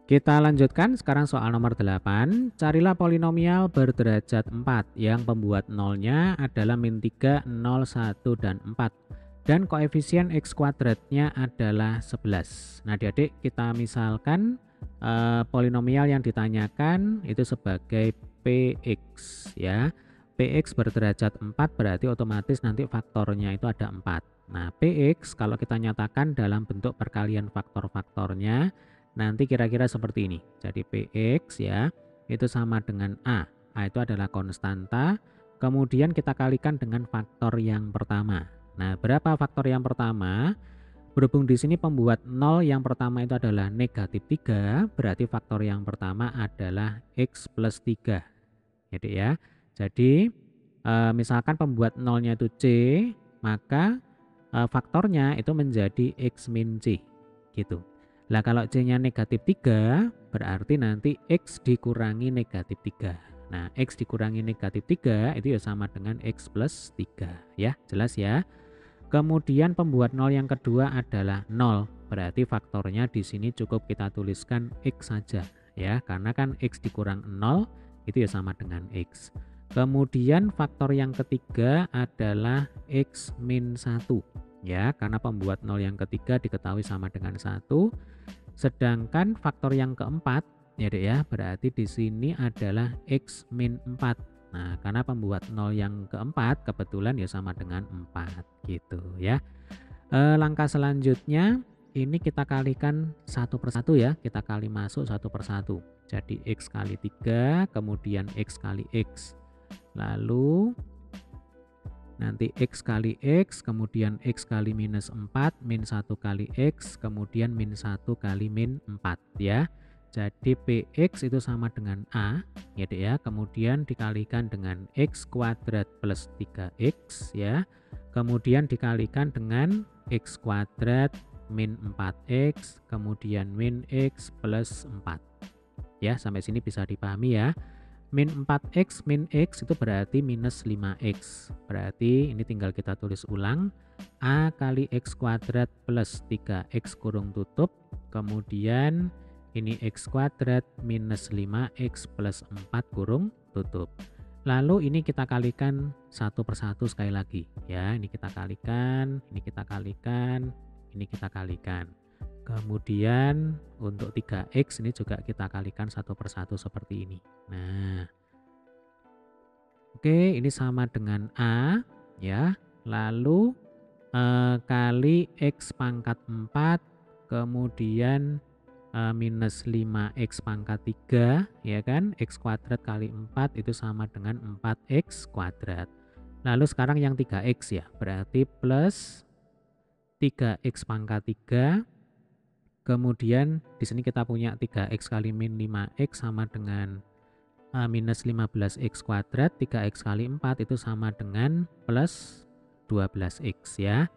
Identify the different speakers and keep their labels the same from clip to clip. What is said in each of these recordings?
Speaker 1: Kita lanjutkan sekarang soal nomor 8. Carilah polinomial berderajat 4 yang pembuat nolnya adalah min 3, 0, 1, dan 4. Dan koefisien x kuadratnya adalah 11. Nah adik-adik kita misalkan polinomial yang ditanyakan itu sebagai px ya. Px berderajat 4 berarti otomatis nanti faktornya itu ada 4. Nah px kalau kita nyatakan dalam bentuk perkalian faktor-faktornya nanti kira-kira seperti ini. Jadi Px ya, itu sama dengan A. A itu adalah konstanta. Kemudian kita kalikan dengan faktor yang pertama. Nah, berapa faktor yang pertama? Berhubung di sini pembuat 0 yang pertama itu adalah negatif 3, berarti faktor yang pertama adalah X plus 3. Jadi ya. Jadi, misalkan pembuat 0-nya itu C, maka faktornya itu menjadi X min C. Gitu. Nah kalau C-nya negatif 3 berarti nanti X dikurangi negatif 3. Nah X dikurangi negatif 3 itu ya sama dengan X plus 3 ya, jelas ya. Kemudian pembuat 0 yang kedua adalah 0. Berarti faktornya di sini cukup kita tuliskan X saja ya, karena kan X dikurang 0 itu ya sama dengan X. Kemudian faktor yang ketiga adalah X min 1 ya, karena pembuat 0 yang ketiga diketahui sama dengan 1. Sedangkan faktor yang keempat ya Dek ya, berarti di sini adalah X min 4. Nah, karena pembuat 0 yang keempat kebetulan ya sama dengan 4 gitu ya. Langkah selanjutnya ini kita kalikan satu persatu ya, kita kali masuk satu persatu. Jadi X kali 3, kemudian X kali X. Lalu nanti X kali X, kemudian X kali minus 4, min 1 kali X, kemudian min 1 kali min 4 ya. Jadi Px itu sama dengan A ya Dek ya, kemudian dikalikan dengan X kuadrat plus 3X ya. Kemudian dikalikan dengan X kuadrat min 4X, kemudian min X plus 4. Ya, sampai sini bisa dipahami ya. Min 4X min X itu berarti minus 5X. Berarti ini tinggal kita tulis ulang. A kali X kuadrat plus 3X kurung tutup. Kemudian ini X kuadrat minus 5X plus 4 kurung tutup. Lalu ini kita kalikan satu persatu sekali lagi. Ya, ini kita kalikan, ini kita kalikan, ini kita kalikan. Kemudian untuk 3X ini juga kita kalikan satu persatu seperti ini. Nah, oke ini sama dengan A ya. Lalu kali X pangkat 4, kemudian minus 5X pangkat 3 ya kan. X kuadrat kali 4 itu sama dengan 4X kuadrat. Lalu sekarang yang 3X ya, berarti plus 3X pangkat 3. Kemudian di sini kita punya 3X kali min 5X sama dengan minus 15X kuadrat. 3X kali 4 itu sama dengan plus 12X ya.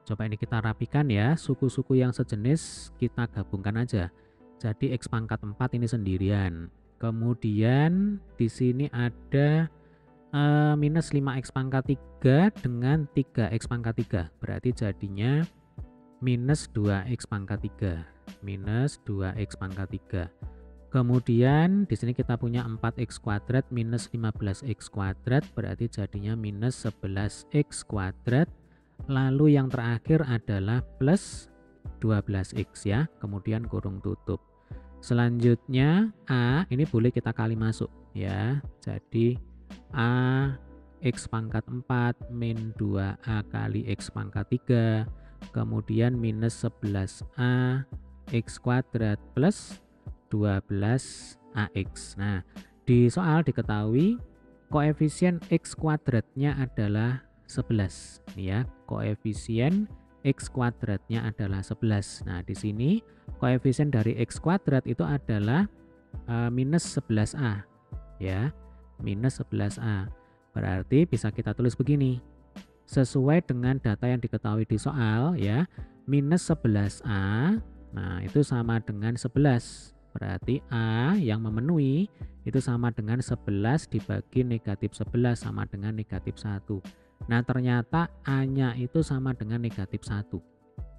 Speaker 1: Coba ini kita rapikan ya. Suku-suku yang sejenis kita gabungkan aja. Jadi X pangkat 4 ini sendirian. Kemudian di sini ada minus 5X pangkat 3 dengan 3X pangkat 3. Berarti jadinya minus 2X pangkat 3. Minus 2X pangkat 3. Kemudian di sini kita punya 4X kuadrat minus 15X kuadrat, berarti jadinya minus 11X kuadrat. Lalu yang terakhir adalah plus 12X ya, kemudian kurung tutup. Selanjutnya A ini boleh kita kali masuk ya. Jadi A X pangkat 4 min 2A kali X pangkat 3, kemudian minus 11A X kuadrat plus 12AX. Nah, di soal diketahui koefisien X kuadratnya adalah 11. Ya, koefisien X kuadratnya adalah 11. Nah, di sini koefisien dari X kuadrat itu adalah minus 11A. Ya, minus 11A. Berarti bisa kita tulis begini. Sesuai dengan data yang diketahui di soal ya, minus 11A. Nah, itu sama dengan 11. Berarti A yang memenuhi itu sama dengan 11 dibagi negatif 11 sama dengan negatif 1. Nah, ternyata A-nya itu sama dengan negatif 1.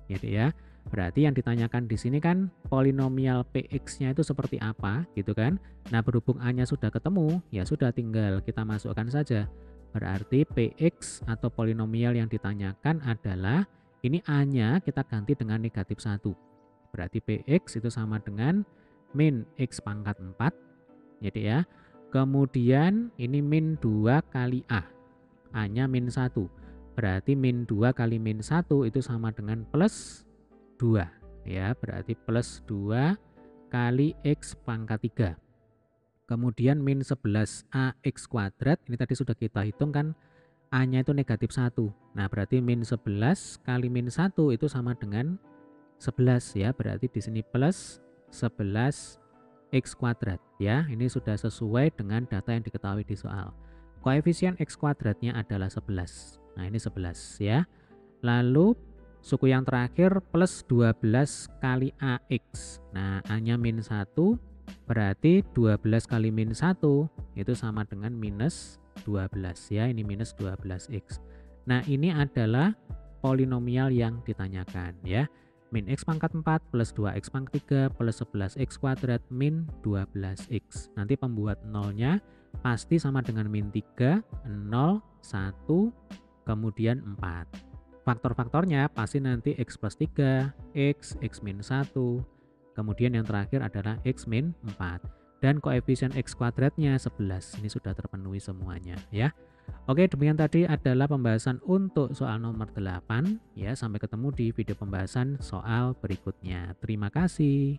Speaker 1: Gitu ya. Berarti yang ditanyakan di sini kan polinomial Px-nya itu seperti apa gitu kan. Nah, berhubung A-nya sudah ketemu, ya sudah tinggal kita masukkan saja. Berarti Px atau polinomial yang ditanyakan adalah ini A-nya kita ganti dengan negatif 1. Berarti Px itu sama dengan min x pangkat 4. Jadi ya. Kemudian ini min 2 kali A. A-nya min 1. Berarti min 2 kali min 1 itu sama dengan plus 2 ya, berarti plus 2 kali x pangkat 3. Kemudian min 11 ax kuadrat, ini tadi sudah kita hitung kan, A-nya itu negatif 1. Nah, berarti min 11 kali min 1 itu sama dengan 11 ya, berarti di sini plus 11 x kuadrat ya. Ini sudah sesuai dengan data yang diketahui di soal. Koefisien x kuadratnya adalah 11. Nah, ini 11 ya. Lalu suku yang terakhir plus 12 kali AX. Nah, A-nya min 1, berarti 12 kali min 1 itu sama dengan minus 12 ya, ini minus 12X. Nah, ini adalah polinomial yang ditanyakan ya. Min X pangkat 4 plus 2X pangkat 3 plus 11X kuadrat min 12X. Nanti pembuat nolnya pasti sama dengan min 3, 0, 1, kemudian 4. Faktor-faktornya pasti nanti X plus 3, X min 1, kemudian yang terakhir adalah X min 4. Dan koefisien X kuadratnya 11, ini sudah terpenuhi semuanya ya. Oke, demikian tadi adalah pembahasan untuk soal nomor 8 ya. Sampai ketemu di video pembahasan soal berikutnya. Terima kasih.